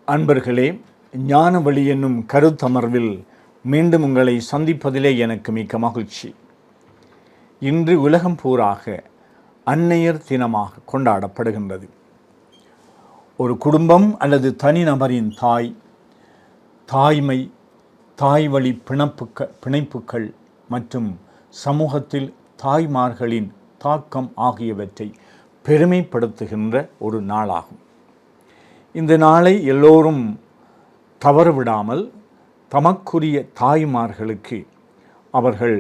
அன்பர்களே, ஞானவழி என்னும் கருத்தமர்வில் மீண்டும் உங்களை சந்திப்பதிலே எனக்கு மிக்க மகிழ்ச்சி. இன்று உலகம் பூராக அன்னையர் தினமாக கொண்டாடப்படுகின்றது. ஒரு குடும்பம் அல்லது தனிநபரின் தாய்மை, தாய்வழி பிணைப்புகள் மற்றும் சமூகத்தில் தாய்மார்களின் தாக்கம் ஆகியவற்றை பெருமைப்படுத்துகின்ற ஒரு நாளாகும். இந்த நாளை எல்லோரும் தவறவிடாமல் தமக்குரிய தாய்மார்களுக்கு அவர்கள்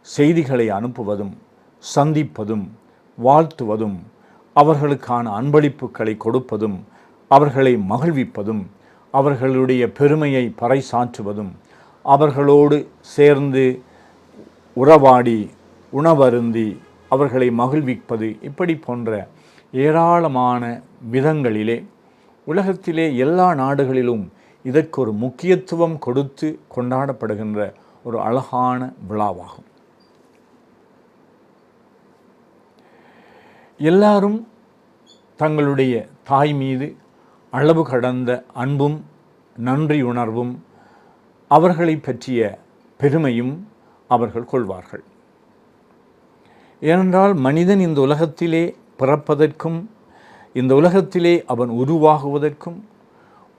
செய்திகளை அனுப்புவதும், சந்திப்பதும், வாழ்த்துவதும், அவர்களுக்கான அன்பளிப்புகளை கொடுப்பதும், அவர்களை மகிழ்விப்பதும், அவர்களுடைய பெருமையை பறைசாற்றுவதும், அவர்களோடு சேர்ந்து உறவாடி உணவருந்தி அவர்களை மகிழ்விப்பது, இப்படி போன்ற ஏராளமான விதங்களிலே உலகத்திலே எல்லா நாடுகளிலும் இதற்கு ஒரு முக்கியத்துவம் கொடுத்து கொண்டாடப்படுகின்ற ஒரு அழகான விழாவாகும். எல்லாரும் தங்களுடைய தாய் மீது அளவு கடந்த அன்பும் நன்றியுணர்வும் அவர்களை பற்றிய பெருமையும் அவர்கள் கொள்வார்கள். ஏனென்றால் மனிதன் இந்த உலகத்திலே பிறப்பதற்கும் இந்த உலகத்திலே அவன் உருவாகுவதற்கும்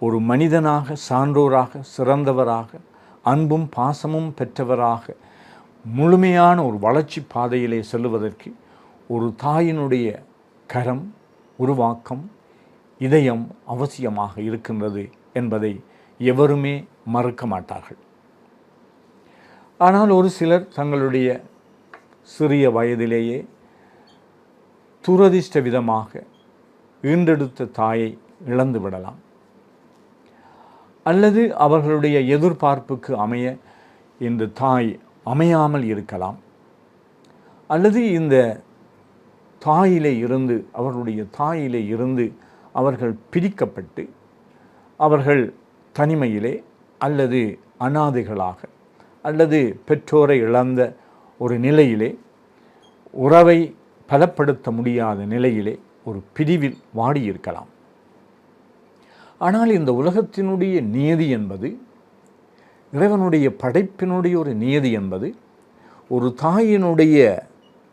ஒரு மனிதனாக, சான்றோராக, சிறந்தவராக, அன்பும் பாசமும் பெற்றவராக முழுமையான ஒரு வளர்ச்சி பாதையிலே செல்லுவதற்கு ஒரு தாயினுடைய கரம், உருவாக்கம், இதயம் அவசியமாக இருக்கின்றது என்பதை எவருமே மறுக்க மாட்டார்கள். ஆனால் ஒரு சிலர் தங்களுடைய சிறிய வயதிலேயே துரதிர்ஷ்ட விதமாக ஈண்டெடுத்த தாயை இழந்து விடலாம், அல்லது அவர்களுடைய எதிர்பார்ப்புக்கு அமைய இந்த தாய் அமையாமல் இருக்கலாம், அல்லது இந்த அவர்களுடைய தாயிலே இருந்து அவர்கள் பிரிக்கப்பட்டு அவர்கள் தனிமையிலே அல்லது அனாதைகளாக அல்லது பெற்றோரை இழந்த ஒரு நிலையிலே, உறவை பலப்படுத்த முடியாத நிலையிலே ஒரு பிரிவில் வாடியிருக்கலாம். ஆனால் இந்த உலகத்தினுடைய நியதி என்பது, இறைவனுடைய படைப்பினுடைய ஒரு நியதி என்பது, ஒரு தாயினுடைய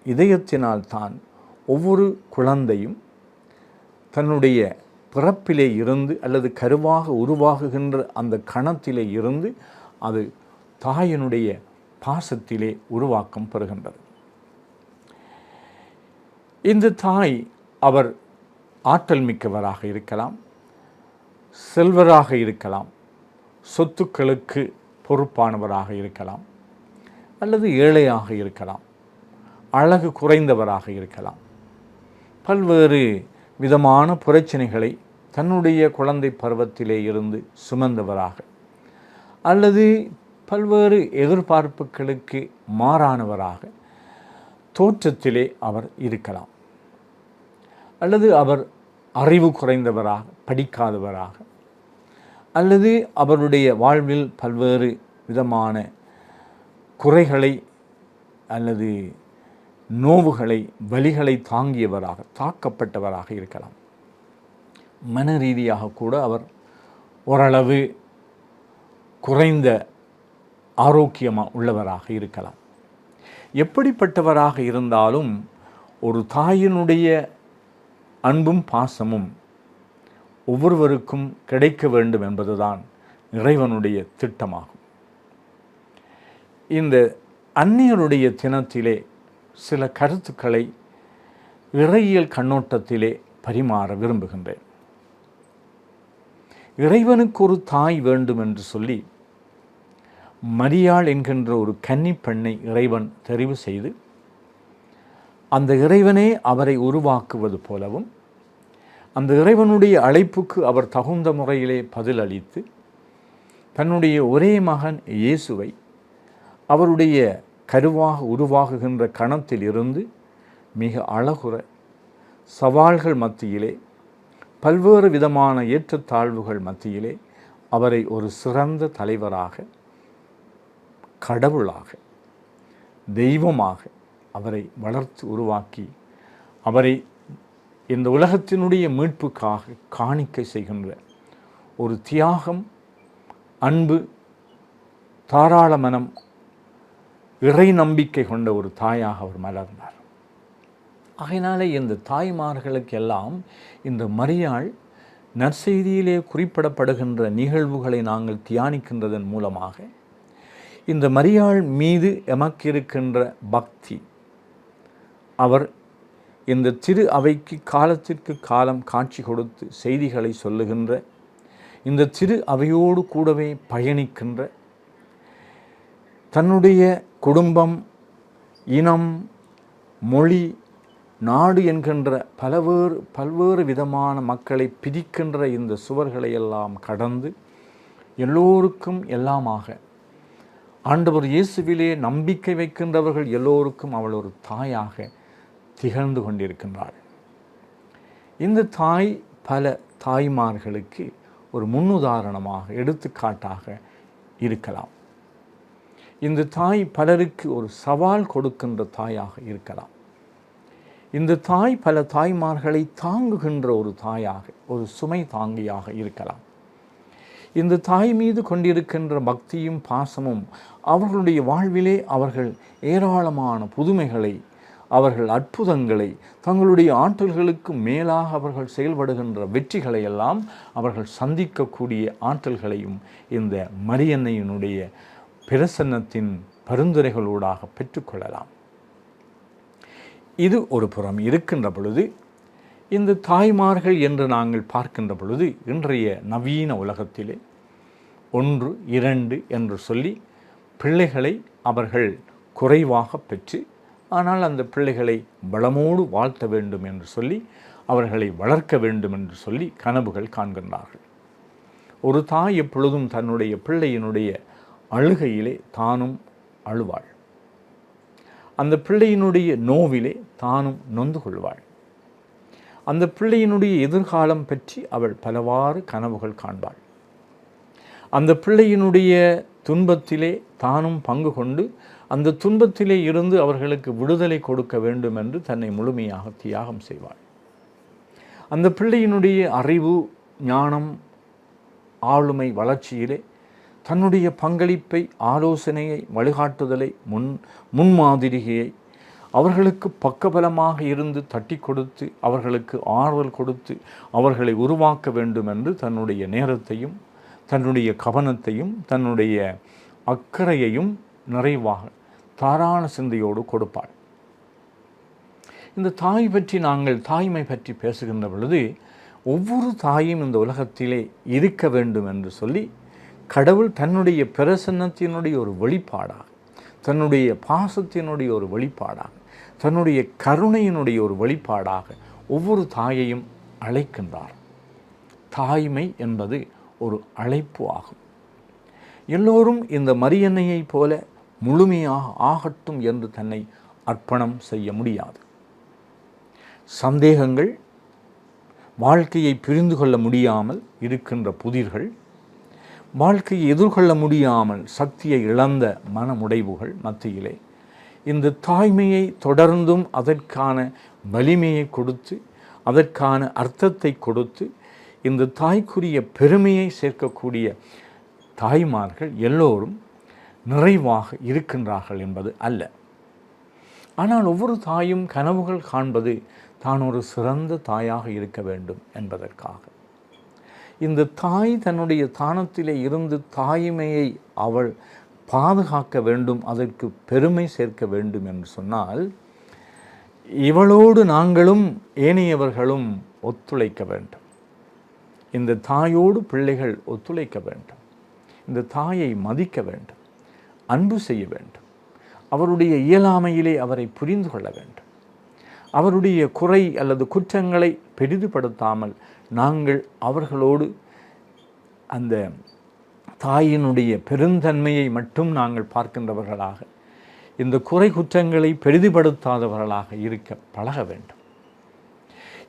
இதயத்தினால் தான் ஒவ்வொரு குழந்தையும் தன்னுடைய பிறப்பிலே இருந்து அல்லது கருவாக உருவாகுகின்ற அந்த கணத்திலே இருந்து அது தாயினுடைய பாசத்திலே உருவாக்கம் பெறுகின்றது. இந்த தாய் அவர் ஆற்றல் மிக்கவராக இருக்கலாம், செல்வராக இருக்கலாம், சொத்துக்களுக்கு பொறுப்பானவராக இருக்கலாம், அல்லது ஏழையாக இருக்கலாம், அழகு குறைந்தவராக இருக்கலாம், பல்வேறு விதமான பிரச்சனைகளை தன்னுடைய குழந்தை பருவத்திலே இருந்து சுமந்தவராக, அல்லது பல்வேறு எதிர்பார்ப்புகளுக்கு மாறானவராக தோற்றத்திலே அவர் இருக்கலாம், அல்லது அவர் அறிவு குறைந்தவராக, படிக்காதவராக, அல்லது அவருடைய வாழ்வில் பல்வேறு விதமான குறைகளை அல்லது நோவுகளை, வலிகளை தாக்கப்பட்டவராக இருக்கலாம். மன ரீதியாக கூட அவர் ஓரளவு குறைந்த ஆரோக்கியமாக உள்ளவராக இருக்கலாம். எப்படிப்பட்டவராக இருந்தாலும் ஒரு தாயினுடைய அன்பும் பாசமும் ஒவ்வொருவருக்கும் கிடைக்க வேண்டும் என்பதுதான் இறைவனுடைய திட்டமாகும். இந்த அன்னையருடைய தினத்திலே சில கருத்துக்களை இறையியல் கண்ணோட்டத்திலே பரிமாற விரும்புகின்றேன். இறைவனுக்கு ஒரு தாய் வேண்டும் என்று சொல்லி மரியாள் என்கின்ற ஒரு கன்னிப் பெண்ணை இறைவன் தெரிவு செய்து, அந்த இறைவனே அவரை உருவாக்குவது போலவும், அந்த இறைவனுடைய அழைப்புக்கு அவர் தகுந்த முறையிலே பதிலளித்து தன்னுடைய ஒரே மகன் இயேசுவை அவருடைய கருவாக உருவாகுகின்ற கணத்தில் இருந்து மிக அழகுற சவால்கள் மத்தியிலே, பல்வேறு விதமான ஏற்றத்தாழ்வுகள் மத்தியிலே அவரை ஒரு சிறந்த தலைவராக, கடவுளாக, தெய்வமாக அவரை வளர்த்து உருவாக்கி அவரை இந்த உலகத்தினுடைய மீட்புக்காக காணிக்கை செய்கின்ற ஒரு தியாகம், அன்பு, தாராள மனம், இறை நம்பிக்கை கொண்ட ஒரு தாயாக அவர் மலர்ந்தார். ஆகையினாலே இந்த தாய்மார்களுக்கெல்லாம் இந்த மரியாள் நற்செய்தியிலே குறிப்பிடப்படுகின்ற நிகழ்வுகளை நாங்கள் தியானிக்கின்றதன் மூலமாக இந்த மரியாள் மீது எமக்கு இருக்கின்ற பக்தி, அவர் இந்த திரு அவைக்கு காலத்திற்கு காலம் காட்சி கொடுத்து செய்திகளை சொல்லுகின்ற, இந்த திரு அவையோடு கூடவே பயணிக்கின்ற, தன்னுடைய குடும்பம், இனம், மொழி, நாடு என்கின்ற பல்வேறு விதமான மக்களை பிரிக்கின்ற இந்த சுவர்களை எல்லாம் கடந்து எல்லோருக்கும் எல்லாமாக ஆண்டவர் இயேசுவிலே நம்பிக்கை வைக்கின்றவர்கள் எல்லோருக்கும் அவள் ஒரு தாயாக திகழ்ந்து கொண்டிருக்கின்றாள். இந்த தாய் பல தாய்மார்களுக்கு ஒரு முன்னுதாரணமாக, எடுத்துக்காட்டாக இருக்கலாம். இந்த தாய் பலருக்கு ஒரு சவால் கொடுக்கின்ற தாயாக இருக்கலாம். இந்த தாய் பல தாய்மார்களை தாங்குகின்ற ஒரு தாயாக, ஒரு சுமை தாங்கியாக இருக்கலாம். இந்த தாய் மீது கொண்டிருக்கின்ற பக்தியும் பாசமும் அவர்களுடைய வாழ்விலே அவர்கள் ஏராளமான புதுமைகளை, அவர்கள் அற்புதங்களை, தங்களுடைய ஆற்றல்களுக்கு மேலாக அவர்கள் செயல்படுகின்ற வெற்றிகளை எல்லாம் அவர்கள் சந்திக்கக்கூடிய ஆற்றல்களையும் இந்த மரியன்னையினுடைய பிரசன்னத்தின் பரிந்துரைகளூடாக பெற்றுக்கொள்ளலாம். இது ஒரு புறம் இருக்கின்ற பொழுது, இந்த தாய்மார்கள் என்று நாங்கள் பார்க்கின்ற பொழுது இன்றைய நவீன உலகத்திலே 1, 2 என்று சொல்லி பிள்ளைகளை அவர்கள் குறைவாக பெற்று, ஆனால் அந்த பிள்ளைகளை வளமோடு வாழ்த்த வேண்டும் என்று சொல்லி, அவர்களை வளர்க்க வேண்டும் என்று சொல்லி கனவுகள் காண்கின்றார்கள். ஒரு தாய் எப்பொழுதும் தன்னுடைய பிள்ளையினுடைய அழுகையிலே தானும் அழுவாள். அந்த பிள்ளையினுடைய நோவிலே தானும் நொந்து கொள்வாள். அந்த பிள்ளையினுடைய எதிர்காலம் பற்றி அவள் பலவாறு கனவுகள் காண்பாள். அந்த பிள்ளையினுடைய துன்பத்திலே தானும் பங்கு கொண்டு அந்த துன்பத்திலே இருந்து அவர்களுக்கு விடுதலை கொடுக்க வேண்டும் என்று தன்னை முழுமையாக தியாகம் செய்வாள். அந்த பிள்ளையினுடைய அறிவு, ஞானம், ஆளுமை வளர்ச்சியிலே தன்னுடைய பங்களிப்பை, ஆலோசனையை, வழிகாட்டுதலை, முன்மாதிரியை அவர்களுக்கு பக்கபலமாக இருந்து தட்டி கொடுத்து, அவர்களுக்கு ஆறுதல் கொடுத்து அவர்களை உருவாக்க வேண்டும் என்று தன்னுடைய நேரத்தையும், தன்னுடைய கவனத்தையும், தன்னுடைய அக்கறையையும் நிறைவாக தாராள சிந்தையோடு கொடுப்பாள். இந்த தாய் பற்றி நாங்கள் தாய்மை பற்றி பேசுகின்ற பொழுது, ஒவ்வொரு தாயும் இந்த உலகத்திலே இருக்க வேண்டும் என்று சொல்லி கடவுள் தன்னுடைய பிரசன்னத்தினுடைய ஒரு வெளிப்பாடாக, தன்னுடைய பாசத்தினுடைய ஒரு வெளிப்பாடாக, தன்னுடைய கருணையினுடைய ஒரு வெளிப்பாடாக ஒவ்வொரு தாயையும் அழைக்கின்றார். தாய்மை என்பது ஒரு அழைப்பு ஆகும். எல்லோரும் இந்த மரியன்னையைப் போல முழுமையாக ஆகட்டும் என்று தன்னை அர்ப்பணம் செய்ய முடியாது. சந்தேகங்கள், வாழ்க்கையை புரிந்து கொள்ள முடியாமல் இருக்கின்ற புதிர்கள், வாழ்க்கையை எதிர்கொள்ள முடியாமல் சக்தியை இழந்த மனமுடைவுகள் மத்தியிலே இந்த தாய்மையை தொடர்ந்தும் அதற்கான வலிமையை கொடுத்து, அதற்கான அர்த்தத்தை கொடுத்து, இந்த தாய்க்குரிய பெருமையை சேர்க்கக்கூடிய தாய்மார்கள் எல்லோரும் நிறைவாக இருக்கின்றார்கள் என்பது அல்ல. ஆனால் ஒவ்வொரு தாயும் கனவுகள் காண்பது தான் ஒரு சிறந்த தாயாக இருக்க வேண்டும் என்பதற்காக. இந்த தாய் தன்னுடைய தானத்திலே இருந்து தாய்மையை அவள் பாதுகாக்க வேண்டும், அதற்கு பெருமை சேர்க்க வேண்டும் என்று சொன்னால், இவளோடு நாங்களும் ஏனையவர்களும் ஒத்துழைக்க வேண்டும். இந்த தாயோடு பிள்ளைகள் ஒத்துழைக்க வேண்டும். இந்த தாயை மதிக்க வேண்டும், அன்பு செய்ய வேண்டும், அவருடைய இயலாமையிலே அவரை புரிந்து கொள்ள வேண்டும். அவருடைய குறை அல்லது குற்றங்களை பெரிதுபடுத்தாமல் நாங்கள் அவர்களோடு அந்த தாயினுடைய பெருந்தன்மையை மட்டும் நாங்கள் பார்க்கின்றவர்களாக, இந்த குறை குற்றங்களை பெரிதுபடுத்தாதவர்களாக இருக்க பழக வேண்டும்.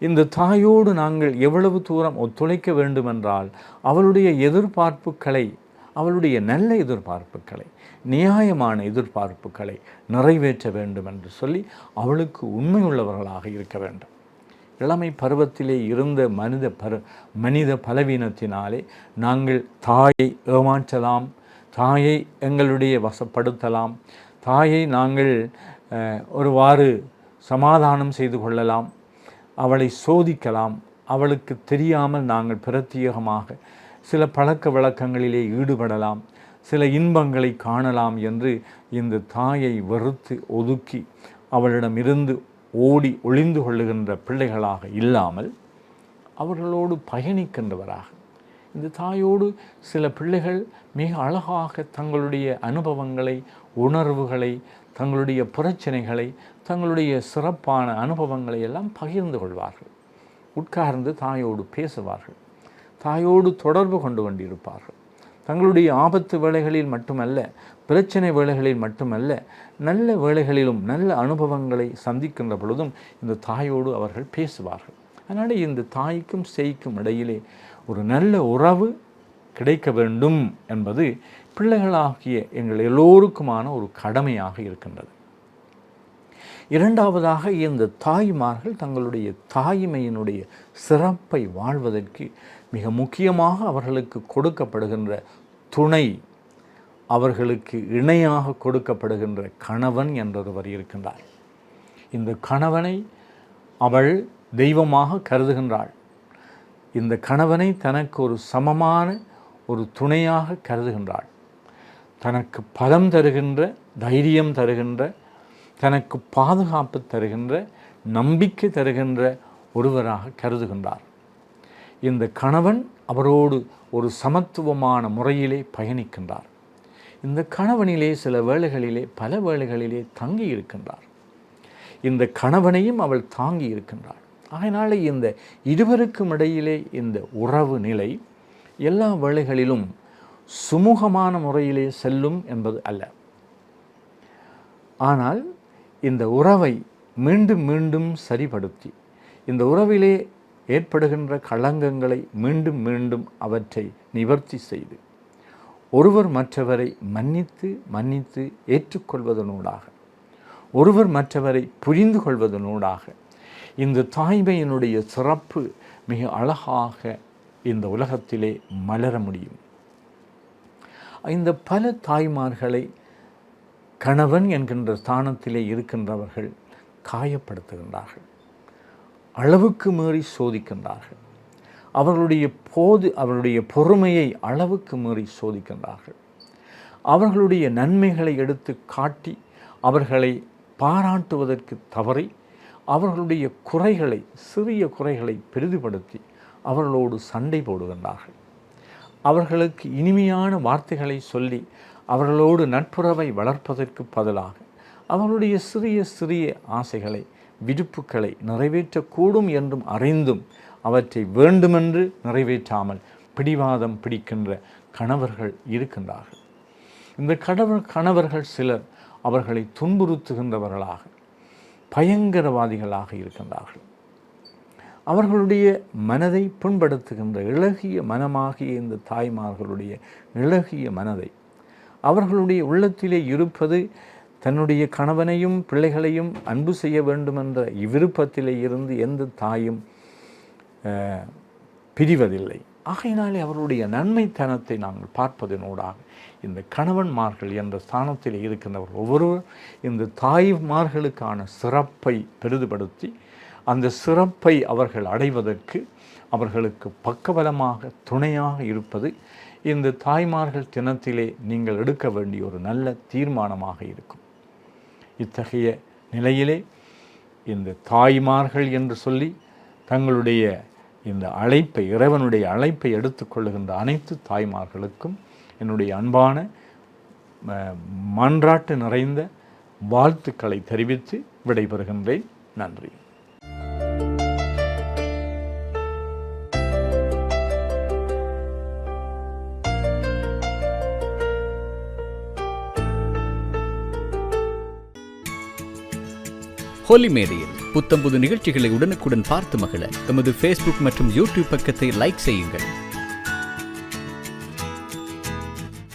இந்த தாயோடு நாங்கள் எவ்வளவு தூரம் ஒத்துழைக்க வேண்டுமென்றால், அவளுடைய எதிர்பார்ப்புகளை, அவளுடைய நல்ல எதிர்பார்ப்புகளை, நியாயமான எதிர்பார்ப்புகளை நிறைவேற்ற வேண்டும் என்று சொல்லி அவளுக்கு உண்மையுள்ளவர்களாக இருக்க வேண்டும். இளமை பருவத்திலே இருந்த மனித பலவீனத்தினாலே நாங்கள் தாயை ஏமாற்றலாம், தாயை எங்களுடைய வசப்படுத்தலாம், தாயை நாங்கள் ஒருவாறு சமாதானம் செய்து கொள்ளலாம், அவளை சோதிக்கலாம், அவளுக்கு தெரியாமல் நாங்கள் பிரத்யேகமாக சில பழக்க வழக்கங்களிலே ஈடுபடலாம், சில இன்பங்களை காணலாம் என்று இந்த தாயை வெறுத்து ஒதுக்கி அவளிடமிருந்து ஓடி ஒளிந்து கொள்ளுகின்ற பிள்ளைகளாக இல்லாமல் அவர்களோடு பயணிக்கின்றவராக, இந்த தாயோடு சில பிள்ளைகள் மிக அழகாக தங்களுடைய அனுபவங்களை, உணர்வுகளை, தங்களுடைய பிரச்சனைகளை, தங்களுடைய சிறப்பான அனுபவங்களை எல்லாம் பகிர்ந்து கொள்வார்கள். உட்கார்ந்து தாயோடு பேசுவார்கள், தாயோடு தொடர்பு கொண்டு கொண்டிருப்பார்கள். தங்களுடைய ஆபத்து வேளைகளில் மட்டுமல்ல, பிரச்சனை வேளைகளில் மட்டுமல்ல, நல்ல வேளைகளிலும் நல்ல அனுபவங்களை சந்திக்கின்ற பொழுதும் இந்த தாயோடு அவர்கள் பேசுவார்கள். அதனால் இந்த தாய்க்கும் சேய்க்கும் இடையிலே ஒரு நல்ல உறவு கிடைக்க வேண்டும் என்பது பிள்ளைகளாகிய எங்கள் எல்லோருக்குமான ஒரு கடமையாக இருக்கின்றது. இரண்டாவதாக, இந்த தாய்மார்கள் தங்களுடைய தாய்மையினுடைய சிறப்பை வாழ்வதற்கு மிக முக்கியமாக அவர்களுக்கு கொடுக்கப்படுகின்ற துணை, அவர்களுக்கு இணையாக கொடுக்கப்படுகின்ற கணவன் என்றொருவர் இருக்கின்றார். இந்த கணவனை அவள் தெய்வமாக கருதுகின்றாள். இந்த கணவனை தனக்கு ஒரு சமமான ஒரு துணையாக கருதுகின்றாள். தனக்கு பலம் தருகின்ற, தைரியம் தருகின்ற, தனக்கு பாதுகாப்பு தருகின்ற, நம்பிக்கை தருகின்ற ஒருவராக கருதுகின்றார். இந்த கணவன் அவரோடு ஒரு சமத்துவமான முறையிலே பயணிக்கின்றார். இந்த கணவனிலே சில வேளைகளிலே, பல வேளைகளிலே தங்கி இருக்கின்றார். இந்த கணவனையும் அவள் தாங்கி இருக்கின்றாள். அதனால் இந்த இருவருக்கும் இடையிலே இந்த உறவு நிலை எல்லா வேளைகளிலும் சுமூகமான முறையிலே செல்லும் என்பது அல்ல. ஆனால் இந்த உறவை மீண்டும் மீண்டும் சரிப்படுத்தி, இந்த உறவிலே ஏற்படுகின்ற களங்கங்களை மீண்டும் மீண்டும் அவற்றை நிவர்த்தி செய்து, ஒருவர் மற்றவரை மன்னித்து மன்னித்து ஏற்றுக்கொள்வதனூடாக, ஒருவர் மற்றவரை புரிந்து கொள்வதனூடாக இந்த தாய்மையினுடைய சிறப்பு மிக அழகாக இந்த உலகத்திலே மலர முடியும். இந்த பல தாய்மார்களை கணவன் என்கின்ற ஸ்தானத்திலே இருக்கின்றவர்கள் காயப்படுத்துகின்றார்கள், அளவுக்கு மீறி சோதிக்கின்றார்கள். அவர்களுடைய பொறுமையை அளவுக்கு மீறி சோதிக்கின்றார்கள். அவர்களுடைய நன்மைகளை எடுத்து காட்டி அவர்களை பாராட்டுவதற்கு தவறி, அவர்களுடைய குறைகளை, சிறிய குறைகளை பெரிதுபடுத்தி அவர்களோடு சண்டை போடுகின்றார்கள். அவர்களுக்கு இனிமையான வார்த்தைகளை சொல்லி அவர்களோடு நட்புறவை வளர்ப்பதற்கு பதிலாக அவர்களுடைய சிறிய சிறிய ஆசைகளை, விருப்புக்களை நிறைவேற்றக்கூடும் என்றும் அறிந்தும் அவற்றை வேண்டுமென்று நிறைவேற்றாமல் பிடிவாதம் பிடிக்கின்ற கணவர்கள் இருக்கின்றார்கள். இந்த கணவர்கள் சிலர் அவர்களை துன்புறுத்துகின்றவர்களாக, பயங்கரவாதிகளாக இருக்கின்றார்கள். அவர்களுடைய மனதை புண்படுத்துகின்ற இளகிய மனமாகிய இந்த தாய்மார்களுடைய இளகிய மனதை, அவர்களுடைய உள்ளத்திலே இருப்பது தன்னுடைய கணவனையும் பிள்ளைகளையும் அன்பு செய்ய வேண்டுமென்ற இவ்விருப்பத்திலே இருந்து எந்த தாயும் பிரிவதில்லை. ஆகையினாலே அவர்களுடைய நன்மைத்தனத்தை நாங்கள் பார்ப்பதனூடாக இந்த கணவன்மார்கள் என்ற ஸ்தானத்தில் இருக்கின்றவர் ஒவ்வொருவர் இந்த தாய்மார்களுக்கான சிறப்பை பெரிதுபடுத்தி, அந்த சிறப்பை அவர்கள் அடைவதற்கு அவர்களுக்கு பக்கபலமாக துணையாக இருப்பது இந்த தாய்மார்கள் தினத்திலே நீங்கள் எடுக்க வேண்டிய ஒரு நல்ல தீர்மானமாக இருக்கும். இத்தகைய நிலையிலே இந்த தாய்மார்கள் என்று சொல்லி தங்களுடைய இந்த அழைப்பை, இறைவனுடைய அழைப்பை எடுத்துக்கொள்ளுகின்ற அனைத்து தாய்மார்களுக்கும் என்னுடைய அன்பான மன்றாட்டு நிறைந்த வாழ்த்துக்களை தெரிவித்து விடைபெறுகின்றேன். நன்றி. ஹோலி மேடையில் புத்தம்புது நிகழ்ச்சிகளை உடனுக்குடன் பார்த்து மகிழ எமது ஃபேஸ்புக் மற்றும் யூடியூப் பக்கத்தை லைக் செய்யுங்கள்.